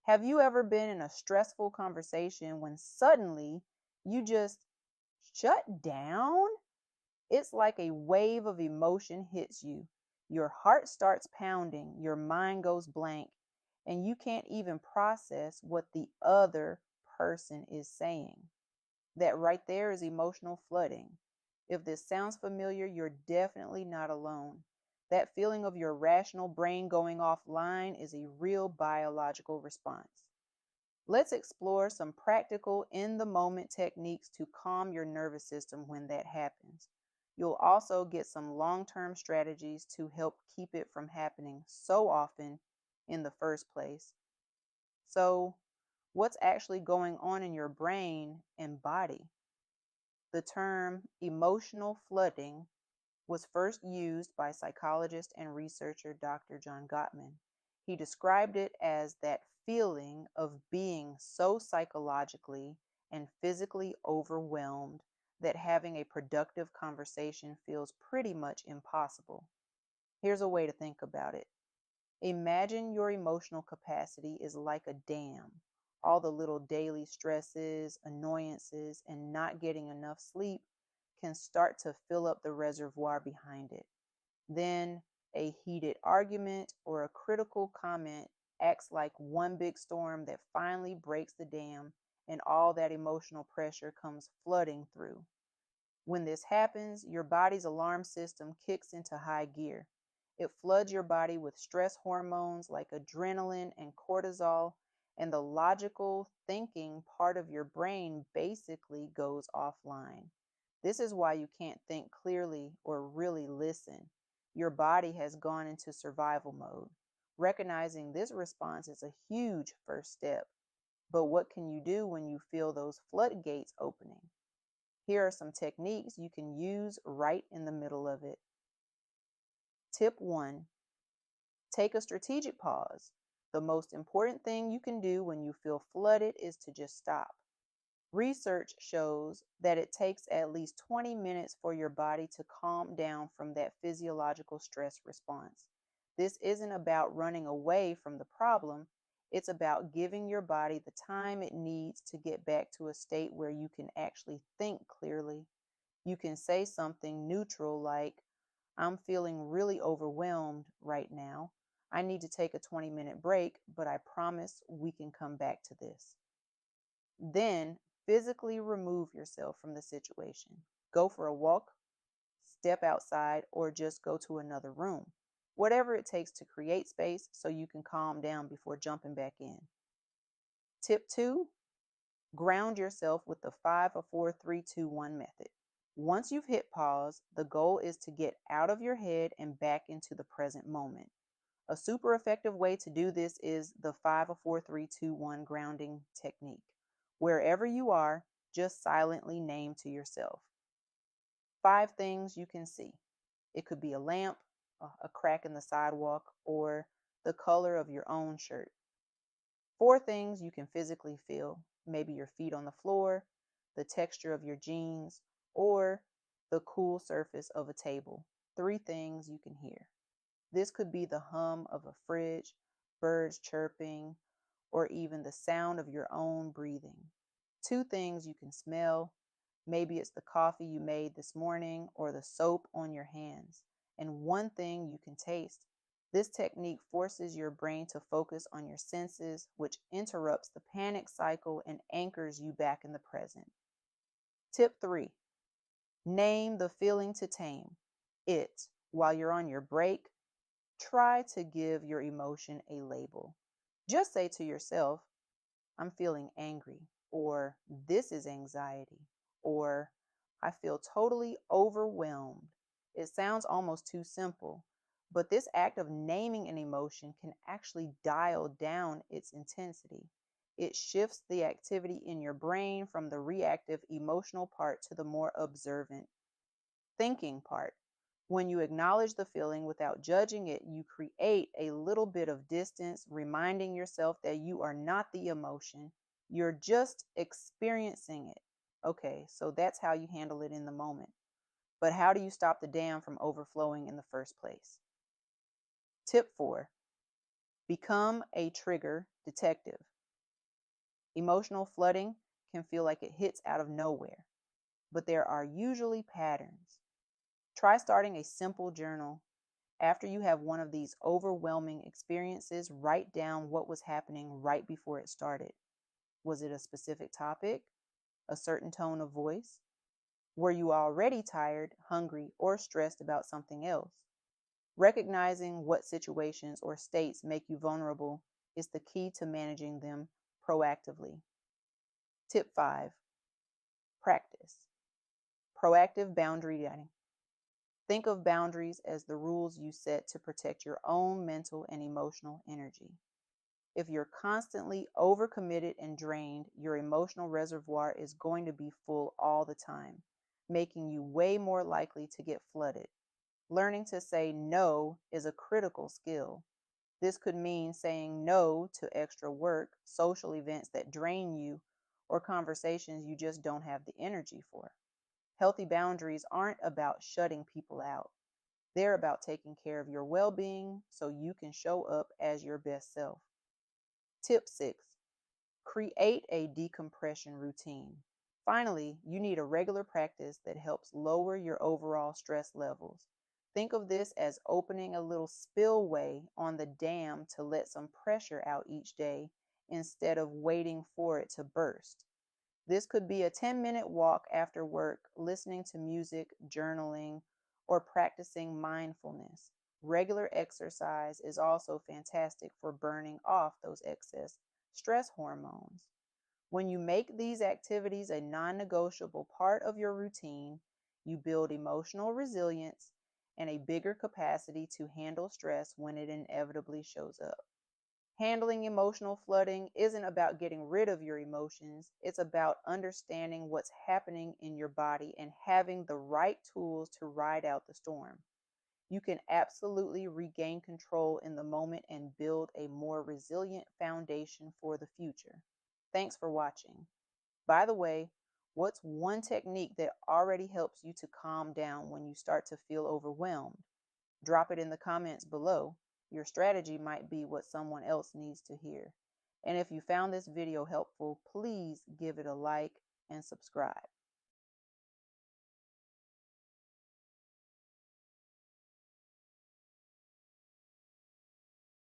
Have you ever been in a stressful conversation when suddenly you just shut down? It's like a wave of emotion hits you. Your heart starts pounding, your mind goes blank, and you can't even process what the other person is saying. That right there is emotional flooding. If this sounds familiar, you're definitely not alone. That feeling of your rational brain going offline is a real biological response. Let's explore some practical in the moment techniques to calm your nervous system when that happens. You'll also get some long term strategies to help keep it from happening so often in the first place. So, what's actually going on in your brain and body? The term emotional flooding was first used by psychologist and researcher Dr. John Gottman. He described it as that feeling of being so psychologically and physically overwhelmed that having a productive conversation feels pretty much impossible. Here's a way to think about it. Imagine your emotional capacity is like a dam. All the little daily stresses, annoyances, and not getting enough sleep can start to fill up the reservoir behind it. Then a heated argument or a critical comment acts like one big storm that finally breaks the dam, and all that emotional pressure comes flooding through. When this happens, your body's alarm system kicks into high gear. It floods your body with stress hormones like adrenaline and cortisol, and the logical thinking part of your brain basically goes offline. This is why you can't think clearly or really listen. Your body has gone into survival mode. Recognizing this response is a huge first step. But what can you do when you feel those floodgates opening? Here are some techniques you can use right in the middle of it. Tip 1. Take a strategic pause. The most important thing you can do when you feel flooded is to just stop. Research shows that it takes at least 20 minutes for your body to calm down from that physiological stress response. This isn't about running away from the problem, it's about giving your body the time it needs to get back to a state where you can actually think clearly. You can say something neutral like, I'm feeling really overwhelmed right now. I need to take a 20-minute break, but I promise we can come back to this. Then physically remove yourself from the situation. Go for a walk, step outside, or just go to another room. Whatever it takes to create space so you can calm down before jumping back in. Tip 2, ground yourself with the 5, 4, 3, 2, 1 method. Once you've hit pause, the goal is to get out of your head and back into the present moment. A super effective way to do this is the 5, 4, 3, 2, 1 grounding technique. Wherever you are, just silently name to yourself 5 things you can see. It could be a lamp, a crack in the sidewalk, or the color of your own shirt. 4 things you can physically feel, maybe your feet on the floor, the texture of your jeans, or the cool surface of a table. 3 things you can hear. This could be the hum of a fridge, birds chirping, or even the sound of your own breathing. 2 things you can smell. Maybe it's the coffee you made this morning or the soap on your hands. And 1 thing you can taste. This technique forces your brain to focus on your senses, which interrupts the panic cycle and anchors you back in the present. Tip 3. Name the feeling to tame it. While you're on your break, try to give your emotion a label. Just say to yourself, I'm feeling angry, or this is anxiety, or I feel totally overwhelmed. It sounds almost too simple, but this act of naming an emotion can actually dial down its intensity. It shifts the activity in your brain from the reactive emotional part to the more observant thinking part. When you acknowledge the feeling without judging it, you create a little bit of distance, reminding yourself that you are not the emotion. You're just experiencing it. Okay, so that's how you handle it in the moment. But how do you stop the dam from overflowing in the first place? Tip 4, become a trigger detective. Emotional flooding can feel like it hits out of nowhere, but there are usually patterns. Try starting a simple journal. After you have one of these overwhelming experiences, write down what was happening right before it started. Was it a specific topic? A certain tone of voice? Were you already tired, hungry, or stressed about something else? Recognizing what situations or states make you vulnerable is the key to managing them proactively. Tip 5. Practice. Proactive boundary setting. Think of boundaries as the rules you set to protect your own mental and emotional energy. If you're constantly overcommitted and drained, your emotional reservoir is going to be full all the time, making you way more likely to get flooded. Learning to say no is a critical skill. This could mean saying no to extra work, social events that drain you, or conversations you just don't have the energy for. Healthy boundaries aren't about shutting people out. They're about taking care of your well being so you can show up as your best self. Tip 6. Create a decompression routine. Finally, you need a regular practice that helps lower your overall stress levels. Think of this as opening a little spillway on the dam to let some pressure out each day instead of waiting for it to burst. This could be a 10-minute walk after work, listening to music, journaling, or practicing mindfulness. Regular exercise is also fantastic for burning off those excess stress hormones. When you make these activities a non negotiable part of your routine, you build emotional resilience and a bigger capacity to handle stress when it inevitably shows up. Handling emotional flooding isn't about getting rid of your emotions, it's about understanding what's happening in your body and having the right tools to ride out the storm. You can absolutely regain control in the moment and build a more resilient foundation for the future. Thanks for watching. By the way, what's one technique that already helps you to calm down when you start to feel overwhelmed? Drop it in the comments below. Your strategy might be what someone else needs to hear. And if you found this video helpful, please give it a like and subscribe.